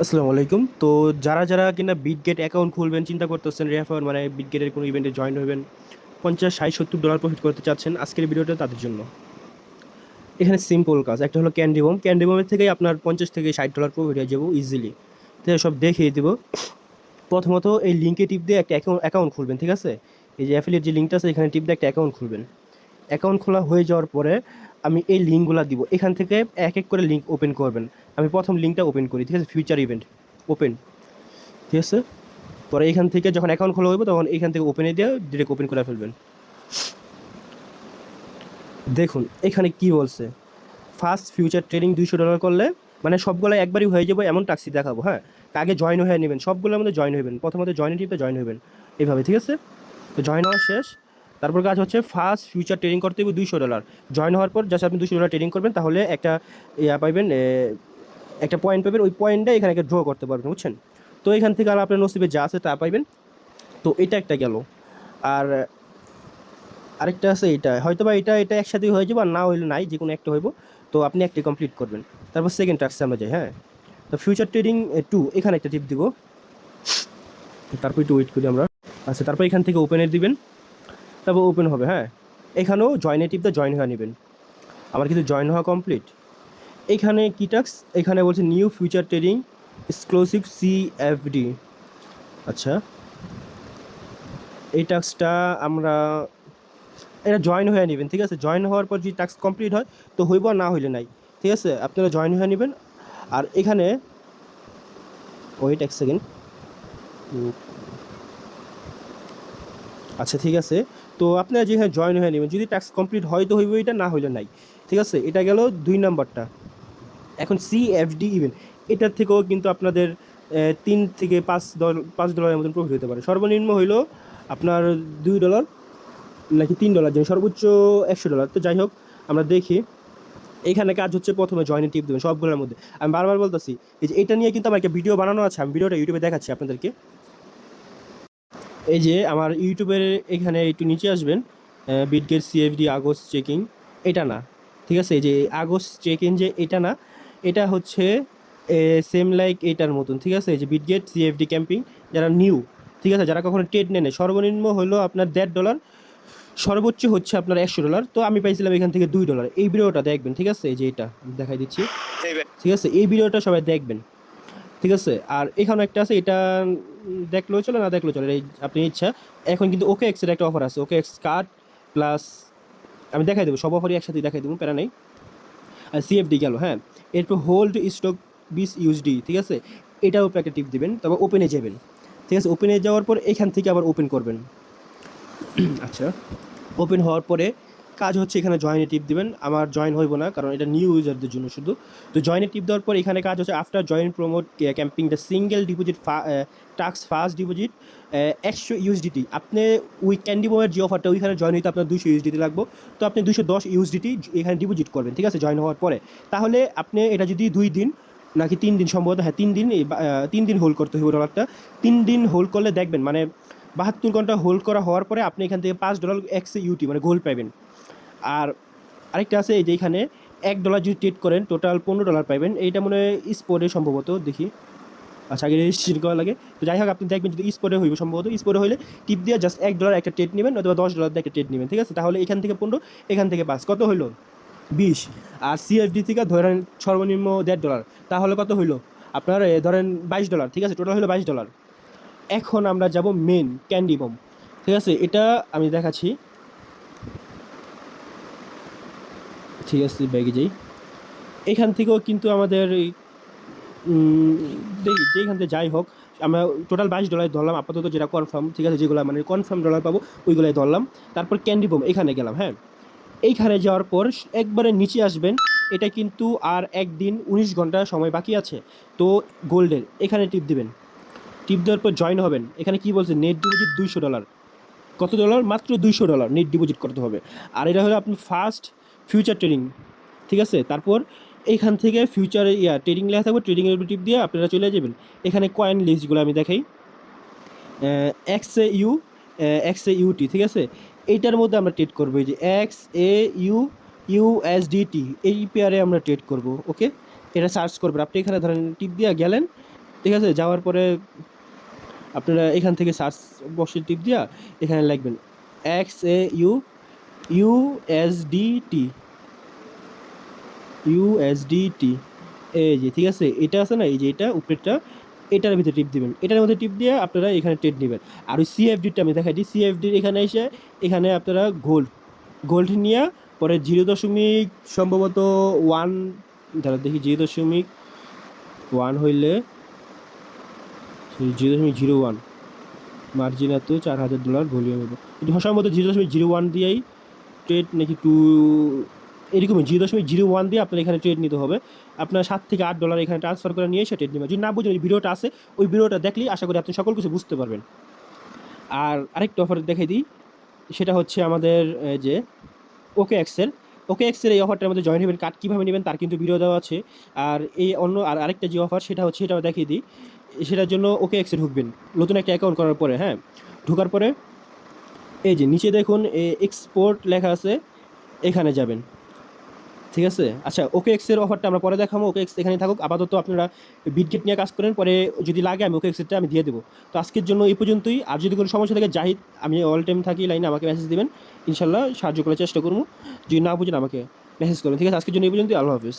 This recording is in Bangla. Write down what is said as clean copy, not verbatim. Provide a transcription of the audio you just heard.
আসসালামু আলাইকুম। তো যারা যারা কিনা বিটগেট অ্যাকাউন্ট খুলবেন চিন্তা করতেছেন, রেফার মানে বিটগেটের কোনো ইভেন্টে জয়েন হবেন, 50, 60, 70 ডলার প্রফিট করতে চাচ্ছেন, আজকের ভিডিওটা তাদের জন্য। এখানে সিম্পল কাজ, একটা হলো ক্যান্ডিবমের থেকেই আপনার 50 থেকে 60 ডলার প্রফিট হয়ে যাবো ইজিলি। তো সব দেখিয়ে দিব। প্রথমত এই লিঙ্কে টিপ দিয়ে একটা অ্যাকাউন্ট খুলবেন, ঠিক আছে? এই যে অ্যাফিলিয়েট যে লিঙ্কটা আছে এখানে টিপ দিয়ে একটা অ্যাকাউন্ট খুলবেন। অ্যাকাউন্ট খোলা হয়ে যাওয়ার পরে আমি এই লিঙ্কগুলো দিব, এখান থেকে এক এক করে লিঙ্ক ওপেন করবেন। আমি প্রথম লিঙ্কটা ওপেন করি, ঠিক আছে? ফিউচার ইভেন্ট ওপেন, ঠিক আছে? পরে এখান থেকে যখন অ্যাকাউন্ট খোলা হবে তখন এখান থেকে ওপেনে দিয়ে ডিরেক্ট ওপেন করে ফেলবেন। দেখুন এখানে কি বলছে, ফার্স্ট ফিউচার ট্রেডিং $200 করলে মানে সবগুলো একবারই হয়ে যাবে এমন টাক্সি দেখাবো। হ্যাঁ, আগে জয়েন হয়ে নেবেন, সবগুলোর মধ্যে জয়েন হবেন, প্রথমত জয়েন টিপে জয়েন হবেন এইভাবে, ঠিক আছে? তো জয়েন হওয়া শেষ। তারপর কাজ হচ্ছে ফার্স্ট ফিউচার ট্রেডিং করতে হবে $200। জয়েন হওয়ার পর জাস্ট আপনি $200 ট্রেডিং করবেন, তাহলে একটা ইয়া পাইবেন, একটা পয়েন্ট পাবেন। ওই পয়েন্টটা এখানে ড্র করতে পারবেন, বুঝছেন? তো এখান থেকে আর আপনার নসিবে যা আছে তা পাইবেন। তো এটা একটা গেল। আর আরেকটা আছে, এটা হয়তো বা এটা এটা একসাথেই হয়ে যাবে, আর না হইলে নাই, যে কোনো একটা হইব। তো আপনি একটি কমপ্লিট করবেন। তারপর সেকেন্ড টাস্কে আমরা যাই। হ্যাঁ, তো ফিউচার ট্রেডিং 2 এখানে একটা টিপ দিব। তারপর একটু ওয়েট করি আমরা। আচ্ছা, তারপর এখান থেকে ওপেনের দিবেন, তারপর ওপেন হবে। হ্যাঁ, এখানেও জয়েনের টিপ দিয়ে জয়েন হয়ে নেবেন। আমার কিন্তু জয়েন হওয়া কমপ্লিট। এখানে কি টাস্ক, এখানে বলছে new future trading exclusive CFD। আচ্ছা, এই টাস্কটা আমরা এটা জয়েন হয়ে নেবেন, ঠিক আছে? জয়েন হওয়ার পর যদি টাস্ক কমপ্লিট হয় তো হইব, আর না হইলে নাই, ঠিক আছে? আপনারা জয়েন হয়ে নেবেন। আর এখানে ওয়েট এক সেকেন্ড। আচ্ছা, ঠিক আছে। তো আপনারা যেখানে জয়েন হয়ে নেবেন, যদি টাস্ক কমপ্লিট হয় তো হইব, এটা না হইলে নাই, ঠিক আছে? এটা গেল 2 নাম্বারটা। এখন CFD ইভেন্ট, এটার থেকেও কিন্তু আপনাদের 3 থেকে 5 ডলারের মতন প্রফিট হতে পারে। সর্বনিম্ন হইলো আপনার $2 নাকি $3, যেন সর্বোচ্চ $100। তো যাই হোক, আমরা দেখি। এইখানে কাজ হচ্ছে প্রথমে জয়েনে টিপ দেবেন সবগুলোর মধ্যে। আমি বারবার বলতেছি, এই যে এটা নিয়ে কিন্তু আমার একটা ভিডিও বানানো আছে, আমি ভিডিওটা ইউটিউবে দেখাচ্ছি আপনাদেরকে। এই যে আমার ইউটিউবের এখানে একটু নিচে আসবেন, বিটগেট CFD আগস্ট চেকিং, এটা না, ঠিক আছে? এই যে আগস্ট চেক ইন, যে এটা না, এটা হচ্ছে সেম লাইক এইটার মতন, ঠিক আছে? এই যে বিটগেট CFD ক্যাম্পিং, যারা নিউ, ঠিক আছে, যারা কখনো ট্রেড নেয়, সর্বনিম্ন হলো আপনার $1.5, সর্বোচ্চ হচ্ছে আপনার $100। তো আমি পাইছিলাম এখান থেকে $2। এই ভিডিওটা দেখবেন, ঠিক আছে? এই যে এটা দেখাই দিচ্ছি, ঠিক আছে? এই ভিডিওটা সবাই দেখবেন, ঠিক আছে? আর এখানে একটা আছে, এটা দেখলেও চলে, না দেখলেও চলে, এই আপনি ইচ্ছা। এখন কিন্তু ওকে এক্সের একটা অফার আছে, ওকে এক্স কার্ড প্লাস, আমি দেখাই দেবো সব অফারই একসাথে দেখাই দেবো, প্যারা নেই। আর CFD গেল। হ্যাঁ, এরপর হোল্ড স্টক BUSD, ঠিক আছে? এটার উপরে একটা টিপ দিবেন, তারপর ওপেনে যাবেন, ঠিক আছে? ওপেনে যাওয়ার পর এখান থেকে আবার ওপেন করবেন। আচ্ছা, ওপেন হওয়ার পরে কাজ হচ্ছে এখানে জয়েনে টিপ দিবেন। আমার জয়েন হইব না, কারণ এটা নিউ ইউজারদের জন্য শুধু। তো জয়েনে টিপ দেওয়ার পর এখানে কাজ হচ্ছে after join promote camping the single deposit টাক্স ফার্স্ট ডিপোজিট 100 USDT। আপনি ওই ক্যান্ডি বয়ের যে অফারটা, ওইখানে জয়েন হইতে আপনার 200 USDT লাগবে। তো আপনি 210 USDT এখানে ডিপোজিট করবেন, ঠিক আছে? জয়েন হওয়ার পরে তাহলে আপনি এটা যদি 2 দিন নাকি 3 দিন, সম্ভবত হ্যাঁ 3 দিন, 3 দিন হোল্ড করতে হবে ডলারটা। 3 দিন হোল্ড করলে দেখবেন মানে 72 ঘন্টা হোল্ড করা হওয়ার পরে আপনি এখান থেকে $5 XAUT মানে গোল্ড পাবেন। আর আরেকটা আছে, এই যে এখানে $1 যদি ট্রেড করেন টোটাল $15 পাবেন। এইটা মনে হয় স্পোর্টে সম্ভবত, দেখি। আচ্ছা, আগে রেজিস্ট্রেশন করা লাগে। তো যাই হোক, আপনি দেখবেন যদি স্পোর্টে হইব, সম্ভবত স্পোর্টে হইলে টিপ দিয়ে জাস্ট $1 একটা ট্রেড নেবেন, অথবা $10 দিয়ে একটা ট্রেড নেবেন, ঠিক আছে? তাহলে এখান থেকে 15, এখান থেকে 5, কত হইলো? 20। আর CFD থেকে ধরেন সর্বনিম্ন $1.5, তাহলে কত হইলো আপনার? ধরেন $22, ঠিক আছে? টোটাল হলো $22। এখন আমরা যাব মেন ক্যান্ডি বম, ঠিক আছে? এটা আমি দেখাচ্ছি, ঠিক আছে? ব্যাগে যাই। এখান থেকেও কিন্তু আমাদের দেখি যেখান থেকে যাই হোক, আমরা টোটাল $22 ধরলাম আপাতত, যেটা কনফার্ম, ঠিক আছে? যেগুলো মানে কনফার্ম ডলার পাবো ওইগুলাই ধরলাম। তারপর ক্যান্ডি বম এখানে গেলাম। হ্যাঁ, এইখানে যাওয়ার পর একবারে নিচে আসবেন। এটা কিন্তু আর একদিন 19 ঘন্টা সময় বাকি আছে। তো গোল্ডের এখানে টিপ দিবেন, টিপ দেওয়ার পর জয়েন হবেন। এখানে কি বলছে, নেট ডিপোজিট $200। কত ডলার? মাত্র $200 নেট ডিপোজিট করতে হবে। আর এটা হলো আপনি ফার্স্ট ফিউচার ট্রেডিং, ঠিক আছে? তারপর এইখান থেকে ফিউচার ট্রেডিং লেখা থাকবে, ট্রেডিংয়ের উপর টিপ দিয়ে আপনারা চলে যাবেন। এখানে কয়েন লিস্টগুলো আমি দেখাই। XAU XAUT, ঠিক আছে? এইটার মধ্যে আমরা ট্রেড করবো, এই যে XAU USDT, এই পেয়ারে আমরা ট্রেড করব। ওকে, এটা সার্চ করবেন আপনি। এখানে ধরেন টিপ দিয়ে গেলেন, ঠিক আছে, যাওয়ার পরে আপনারা এখান থেকে সার্চ বক্সের টিপ দিয়া এখানে লিখবেন XAU USDT USDT, এই যে ঠিক আছে, এটা আছে না, এই যে এটা উপরেরটা, এটার ভিতরে টিপ দিবেন, এটার মধ্যে টিপ দিয়ে আপনারা এখানে ট্রেড নেবেন। আর ওই সিএফডিটা আমি দেখাই দিই, সিএফডির এখানে এসে এখানে আপনারা গোল্ড নিয়ে পরে 0 সম্ভবত 1, ধরো দেখি 0.1 হইলে 0.01 মার্জিন এত $4,000 ভলিউম হবে, কিন্তু সম্ভবত 0.01 দিয়েই ট্রেড নাকি এরকমই 0.01 দিয়ে আপনার এখানে ট্রেড নিতে হবে। আপনার $7 থেকে $8 এখানে ট্রান্সফার করে নিয়ে এসে ট্রেড নেবেন। যদি না বুঝেন ওই ভিডিওটা আছে, ওই ভিডিওটা দেখলেই আশা করি আপনি সকল কিছু বুঝতে পারবেন। আর আরেকটা অফার দেখাই দিই, সেটা হচ্ছে আমাদের যে ওকে এক্সের এই অফারটার মধ্যে জয়েন হবেন, কার্ড কীভাবে নেবেন তার কিন্তু ভিডিও দেওয়া আছে। আর এই আরেকটা যে অফার সেটা হচ্ছে, সেটাও দেখিয়ে দিই। সেটার জন্য ওকে এক্সে ঢুকবেন নতুন একটা অ্যাকাউন্ট করার পরে, হ্যাঁ, ঢোকার পরে এই যে নিচে দেখুন এক্সপোর্ট লেখা আছে, এখানে যাবেন, ঠিক আছে। আচ্ছা, ওকে এক্সের অফারটা আমরা পরে দেখাবো, ওকে এক্স এখানে থাকুক, আপাতত আপনারা বিটগেট নিয়ে কাজ করেন, পরে যদি লাগে আমি ওকে এক্সেরটা আমি দিয়ে দেবো। তো আজকের জন্য এই পর্যন্তই। আর যদি কোনো সমস্যা থাকে জাহিদ, আমি অল টাইম থাকি লাইনে, আমাকে মেসেজ দেবেন, ইনশাল্লাহ সাহায্য করার চেষ্টা করবো। যদি না বুঝেন আমাকে মেসেজ করবেন, ঠিক আছে। আজকের জন্য এই পর্যন্তই, আল্লাহ হাফিজ।